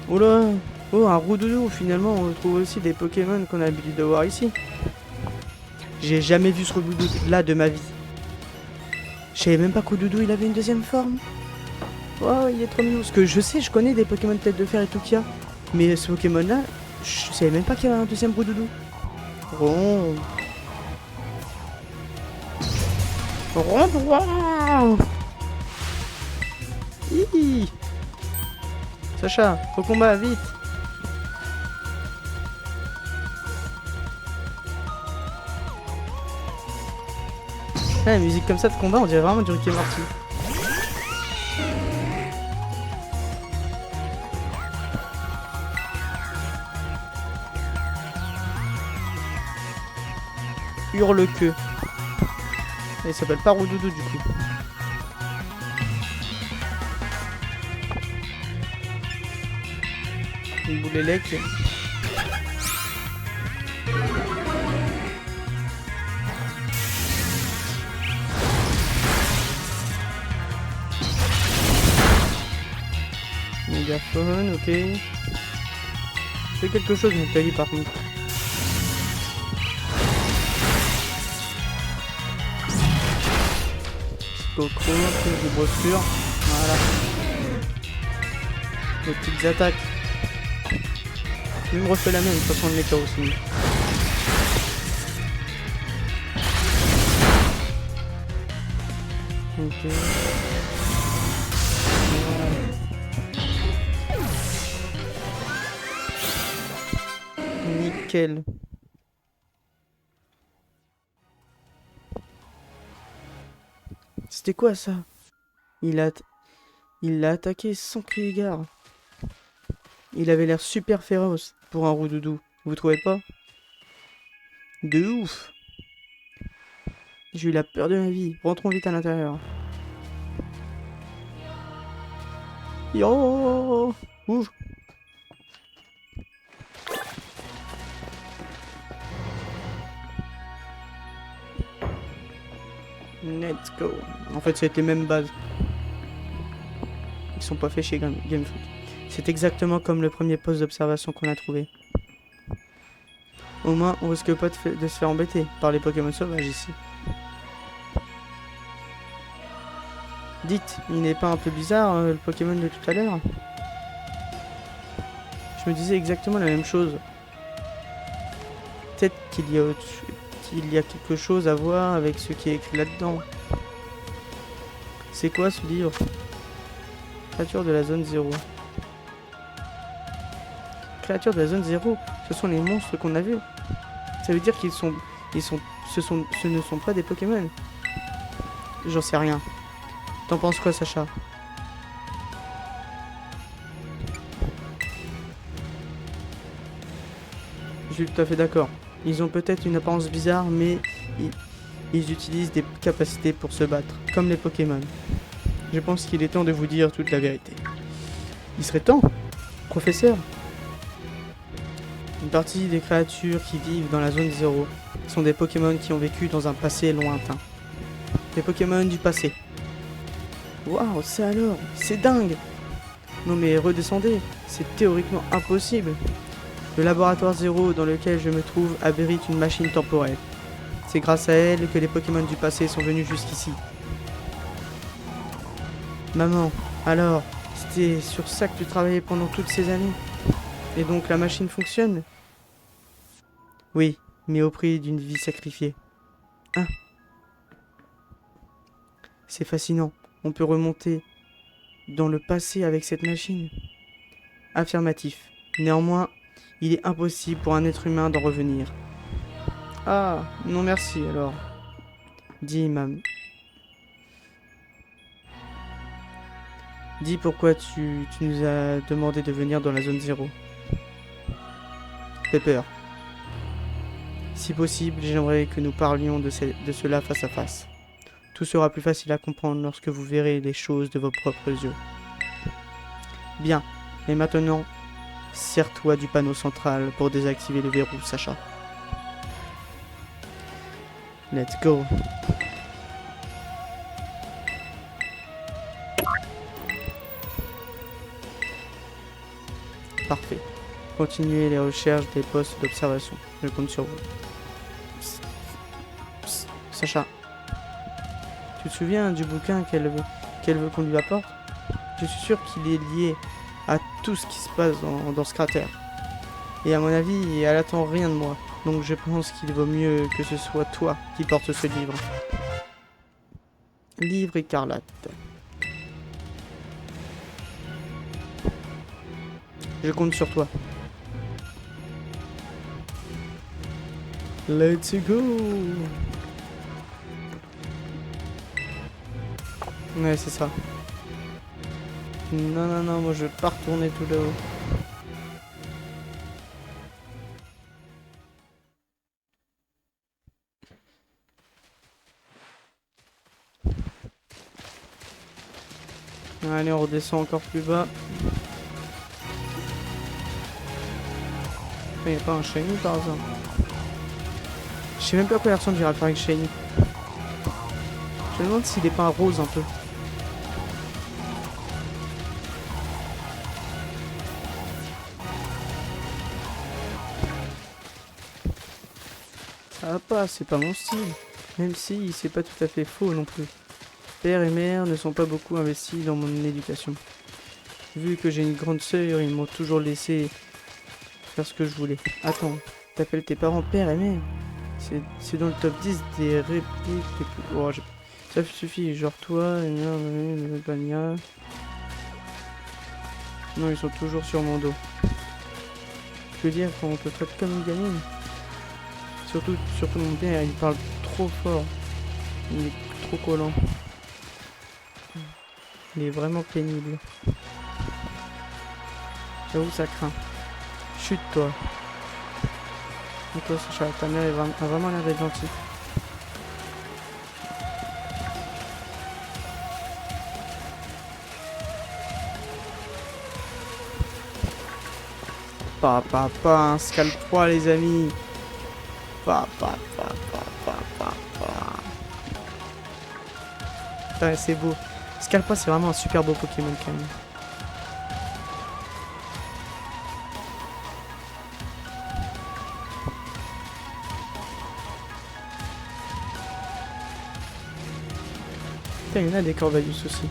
Oula! Oh, un roudoudou, finalement, on retrouve aussi des Pokémon qu'on a l'habitude de voir ici. J'ai jamais vu ce roudoudou-là de ma vie. Je savais même pas qu'Oudoudou, il avait une deuxième forme. Oh, il est trop mignon. Parce que je sais, je connais des Pokémon tête de fer et tout qu'il y a. Mais ce Pokémon-là, je savais même pas qu'il y avait un deuxième roudoudou. Rond. Rond. Hi. Sacha, au combat, vite. Ah, la musique comme ça de combat, on dirait vraiment du Rick et Morty. Hurle-queue. Il s'appelle pas Roudoudou du coup. Une boule élec. Mégaphone, ok. C'est quelque chose, mon Kali par contre. Psychocro, de brosure. Voilà. Les petites attaques. Je me refais la même, de toute façon, le méca aussi. Ok. Nickel. C'était quoi ça? Il l'a attaqué sans crier gare. Il avait l'air super féroce pour un roudoudou. Vous trouvez pas? De ouf. J'ai eu la peur de ma vie. Rentrons vite à l'intérieur. Yo. Ouf. Let's go. En fait, c'est les mêmes bases. Ils sont pas faits chez Game Freak. C'est exactement comme le premier poste d'observation qu'on a trouvé. Au moins, on risque pas de se faire embêter par les Pokémon sauvages ici. Dites, il n'est pas un peu bizarre le Pokémon de tout à l'heure? Je me disais exactement la même chose. Peut-être qu'il y a quelque chose à voir avec ce qui est écrit là-dedans. C'est quoi ce livre? Créature de la zone 0. Créatures de la zone 0, ce sont les monstres qu'on a vus. Ça veut dire ce ne sont pas des Pokémon. J'en sais rien. T'en penses quoi, Sacha? Je suis tout à fait d'accord. Ils ont peut-être une apparence bizarre, mais ils utilisent des capacités pour se battre, comme les Pokémon. Je pense qu'il est temps de vous dire toute la vérité. Il serait temps, professeur. Une partie des créatures qui vivent dans la zone 0 sont des Pokémon qui ont vécu dans un passé lointain. Des Pokémon du passé. Waouh, c'est alors, c'est dingue. Non mais redescendez, c'est théoriquement impossible. Le laboratoire 0 dans lequel je me trouve abrite une machine temporelle. C'est grâce à elle que les Pokémon du passé sont venus jusqu'ici. Maman, alors, c'était sur ça que tu travaillais pendant toutes ces années? Et donc la machine fonctionne? Oui, mais au prix d'une vie sacrifiée. Ah. C'est fascinant. On peut remonter dans le passé avec cette machine. Affirmatif. Néanmoins, il est impossible pour un être humain d'en revenir. Ah, non merci alors. Dit Imam. Dis pourquoi tu nous as demandé de venir dans la zone 0. Pepper. Si possible, j'aimerais que nous parlions de cela face à face. Tout sera plus facile à comprendre lorsque vous verrez les choses de vos propres yeux. Bien, et maintenant, sers-toi du panneau central pour désactiver le verrou, Sacha. Let's go. Parfait. Continuez les recherches des postes d'observation. Je compte sur vous. Psst. Psst. Sacha, tu te souviens du bouquin qu'elle veut qu'on lui apporte? Je suis sûr qu'il est lié à tout ce qui se passe dans ce cratère. Et à mon avis, elle attend rien de moi. Donc je pense qu'il vaut mieux que ce soit toi qui porte ce livre. Livre écarlate. Je compte sur toi. Let's go. Ouais, c'est ça. Non, non, non, moi je vais pas retourner tout là-haut. Allez, on redescend encore plus bas. Il n'y a pas un shiny par hasard? Je sais même pas à quoi il ressemble, j'irai faire avec shiny. Je me demande s'il est pas un rose un peu. Ça va pas, c'est pas mon style. Même si c'est pas tout à fait faux non plus. Père et mère ne sont pas beaucoup investis dans mon éducation. Vu que j'ai une grande sœur, ils m'ont toujours laissé faire ce que je voulais. Attends, t'appelles tes parents père et mère? C'est dans le top 10 des répliques les plus... Oh, ça suffit, genre toi, et merde, non, ils sont toujours sur mon dos. Je veux dire, quand on te traite comme une gamine. Surtout mon père, il parle trop fort. Il est trop collant. Il est vraiment pénible. J'avoue, ça craint. Chute, toi. Et toi, Sacha, ta mère a vraiment l'air d'être gentille. Un Scalp 3, les amis. Putain, c'est beau. Scalpa, c'est vraiment un super beau Pokémon quand même. Putain, il y en a des Corvallis aussi.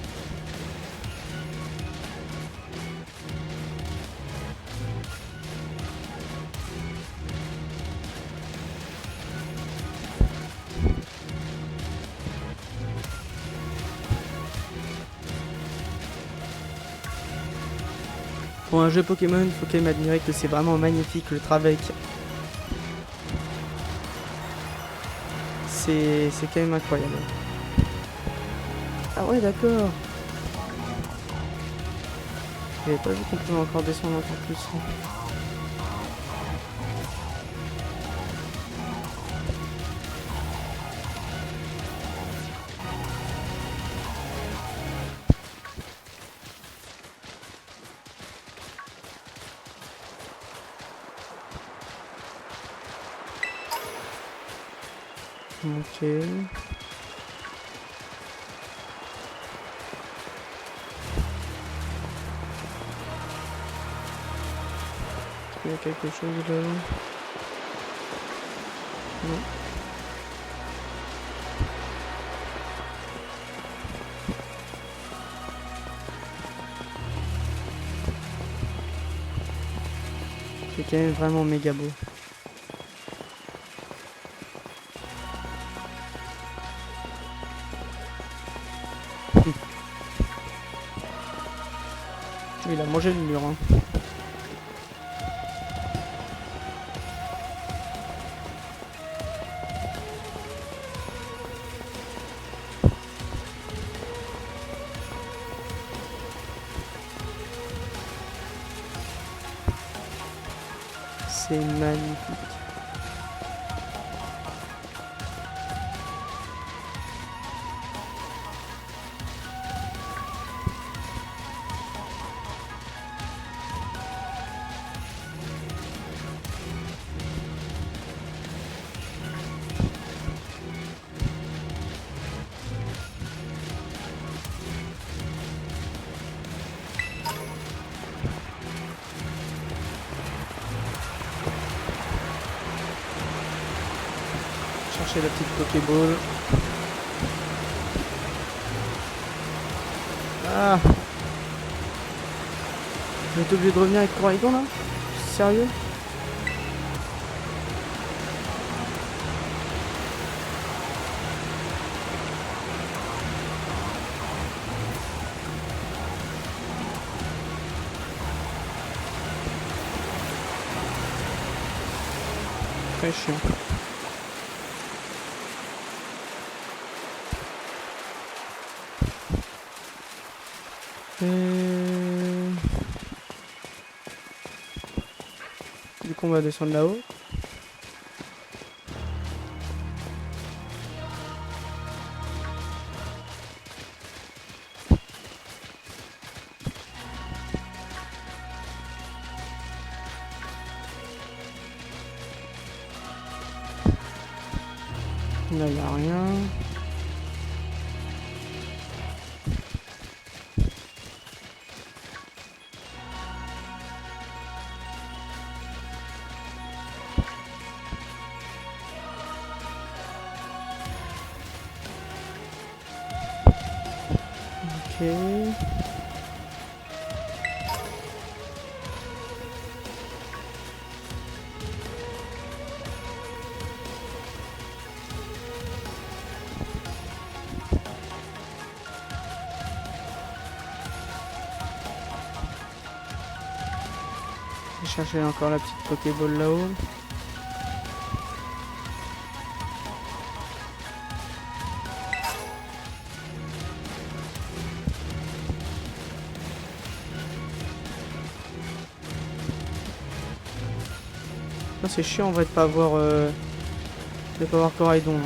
Pour un jeu Pokémon, il faut quand même admirer que c'est vraiment magnifique le travail. C'est quand même incroyable. Ah ouais, d'accord. J'avais pas vu qu'on pouvait encore descendre encore plus. Ok. Il y a quelque chose là. Non. C'est quand même vraiment méga beau. Il a mangé le mur, hein. C'est magnifique. Chercher la petite Pokéball. Ah! On est obligé de revenir avec Coraidon là? Sérieux? Très chiant. Du coup on va descendre là-haut. Là il n'y a rien. Ok. Je vais chercher encore la petite Pokéball là-haut. C'est chiant en vrai de pas avoir Coraidon. Hein.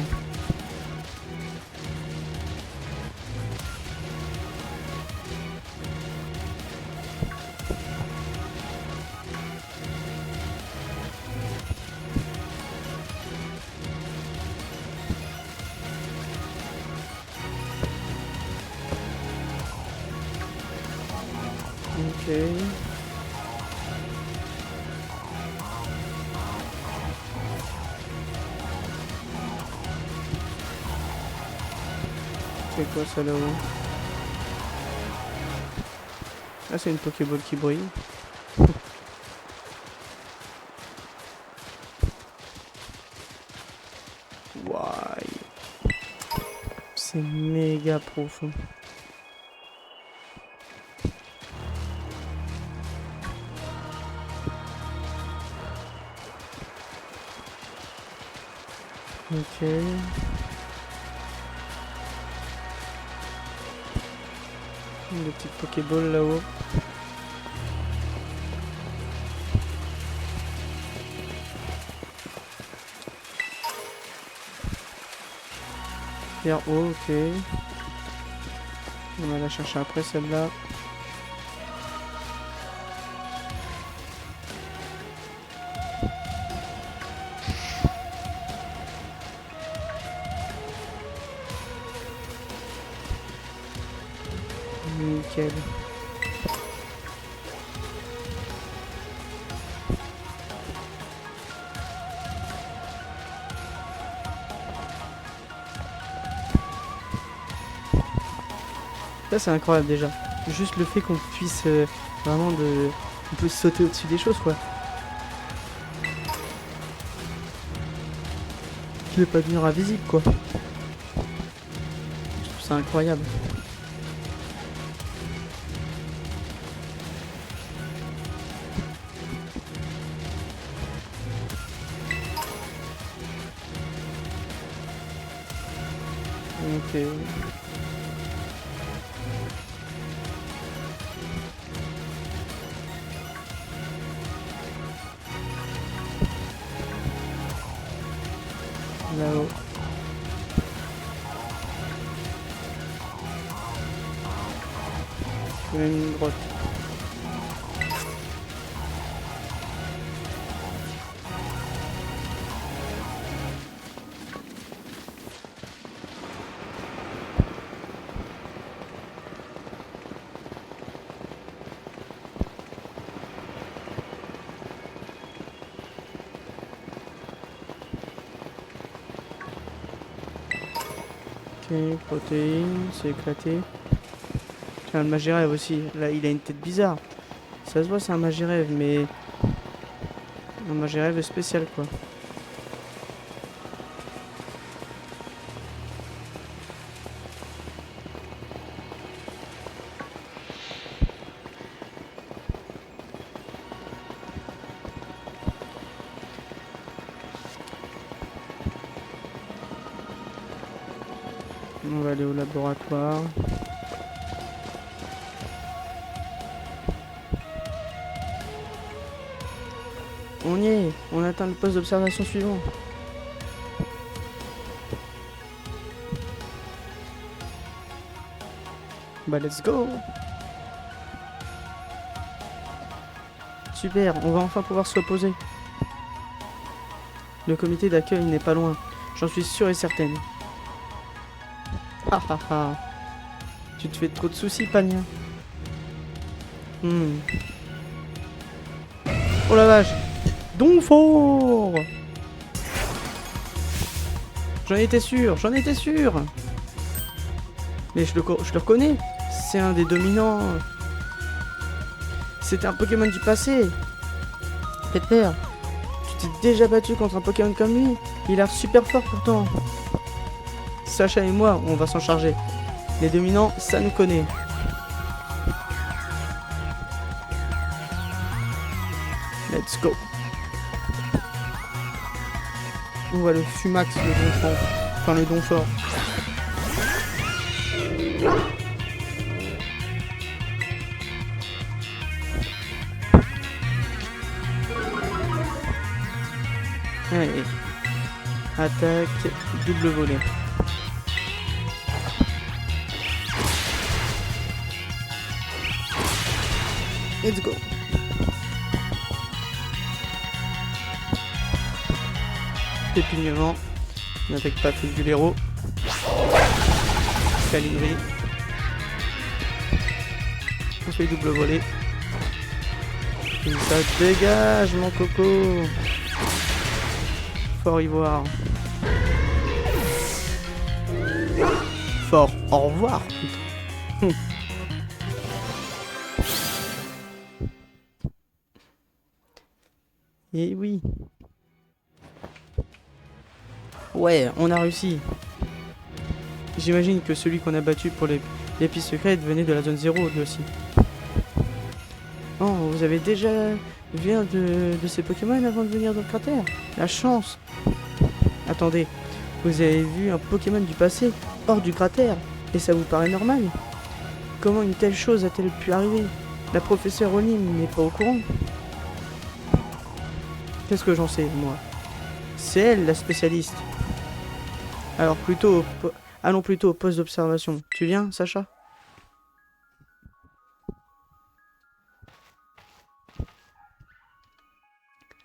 Ok. C'est quoi ça là-haut? Ah c'est une Pokéball qui brille. Waouh. C'est méga profond. Ok. Des petites Pokéballs là-haut. Pierre haut, ok. On va la chercher après celle-là. Nickel. Ça c'est incroyable déjà. Juste le fait qu'on puisse vraiment on peut sauter au-dessus des choses quoi. Qui veut pas devenir invisible quoi. Je trouve ça incroyable. Ok. Là-haut. Il y a même une grotte. Ok, protéines, c'est éclaté. Tiens, le Magirève aussi. Là, il a une tête bizarre. Ça se voit, c'est un Magirève, mais... un Magirève spécial, quoi. On va aller au laboratoire. On y est. On atteint le poste d'observation suivant. Bah let's go. Super, on va enfin pouvoir se reposer. Le comité d'accueil n'est pas loin. J'en suis sûre et certaine. Ah ah ah. Tu te fais trop de soucis, Pania. Oh la vache. Donfort. J'en étais sûr, j'en étais sûr. Mais je le reconnais. C'est un des dominants. C'était un Pokémon du passé. Pepper, tu t'es déjà battu contre un Pokémon comme lui. Il a l'air super fort pourtant. Sacha et moi, on va s'en charger. Les dominants, ça nous connaît. Let's go. On voit le Fumax, le Donphan. Enfin, le Donfort. Allez. Attaque, double volet. Let's go. Pépignement. N'attaque pas plus du héros. Calibré. On fait double volet. Et ça dégage mon coco. Fort Ivoire. Fort au revoir. Et oui. Ouais, on a réussi. J'imagine que celui qu'on a battu pour les pistes secrètes venait de la zone 0 lui aussi. Oh, vous avez déjà vu un de ces Pokémon avant de venir dans le cratère? La chance. Attendez, vous avez vu un Pokémon du passé, hors du cratère, et ça vous paraît normal? Comment une telle chose a-t-elle pu arriver? La professeure Onim n'est pas au courant? Qu'est-ce que j'en sais, moi? C'est elle, la spécialiste. Alors allons plutôt au poste d'observation. Tu viens, Sacha?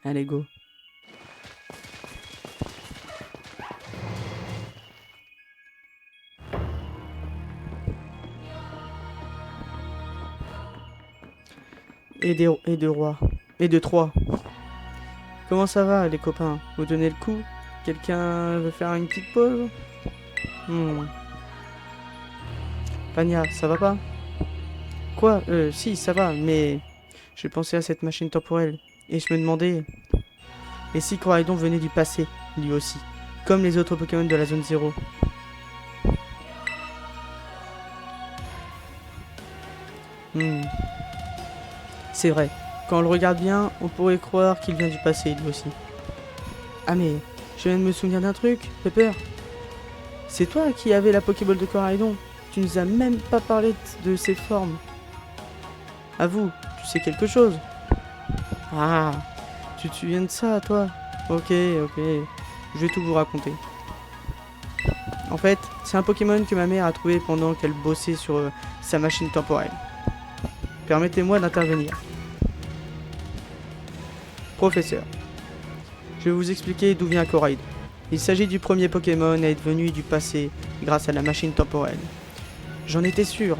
Allez, go. Et de roi. Et de 3. Comment ça va, les copains? Vous donnez le coup? Quelqu'un veut faire une petite pause? Pania, ça va pas? Quoi? Si, ça va, mais... J'ai pensé à cette machine temporelle. Et je me demandais... Et si Coraidon venait du passé, lui aussi? Comme les autres Pokémon de la zone 0. C'est vrai. Quand on le regarde bien, on pourrait croire qu'il vient du passé, lui aussi. Ah mais, je viens de me souvenir d'un truc, Pepper. C'est toi qui avais la Pokéball de Coraidon. Tu nous as même pas parlé de ses formes. Avoue, tu sais quelque chose? Ah, tu te souviens de ça, toi? Ok, je vais tout vous raconter. En fait, c'est un Pokémon que ma mère a trouvé pendant qu'elle bossait sur sa machine temporelle. Permettez-moi d'intervenir. Professeur, je vais vous expliquer d'où vient Koraidon. Il s'agit du premier Pokémon à être venu du passé grâce à la machine temporelle. J'en étais sûr.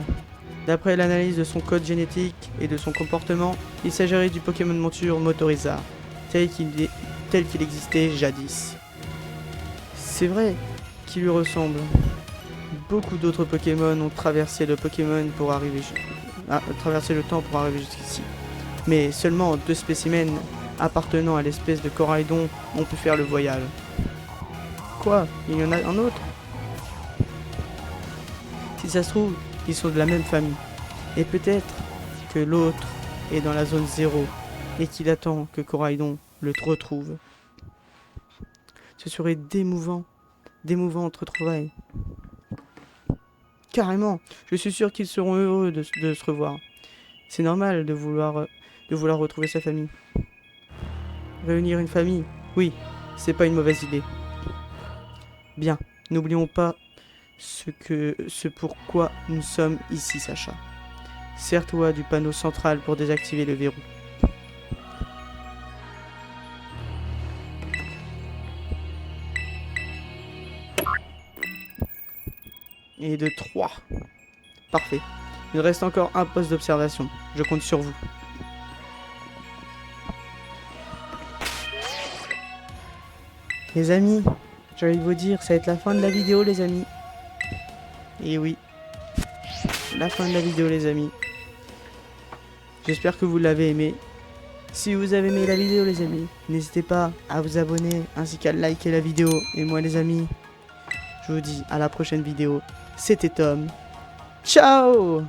D'après l'analyse de son code génétique et de son comportement, il s'agirait du Pokémon monture Motorizard, tel qu'il existait jadis. C'est vrai qu'il lui ressemble. Beaucoup d'autres Pokémon ont traversé le temps pour arriver jusqu'ici. Mais seulement 2 spécimens appartenant à l'espèce de Koraidon ont pu faire le voyage. Quoi? Il y en a un autre? Si ça se trouve, ils sont de la même famille. Et peut-être que l'autre est dans la zone 0 et qu'il attend que Koraidon le retrouve. Ce serait d'émouvantes retrouvailles. Carrément, je suis sûr qu'ils seront heureux de se revoir. C'est normal de vouloir retrouver sa famille. Réunir une famille, oui, c'est pas une mauvaise idée. Bien, n'oublions pas ce pourquoi nous sommes ici, Sacha. Sers-toi du panneau central pour désactiver le verrou. Et de 3. Parfait. Il reste encore un poste d'observation. Je compte sur vous. Les amis, j'allais vous dire, ça va être la fin de la vidéo, les amis. Et oui, la fin de la vidéo, les amis. J'espère que vous l'avez aimé. Si vous avez aimé la vidéo, les amis, n'hésitez pas à vous abonner ainsi qu'à liker la vidéo. Et moi, les amis, je vous dis à la prochaine vidéo. C'était Tom. Ciao!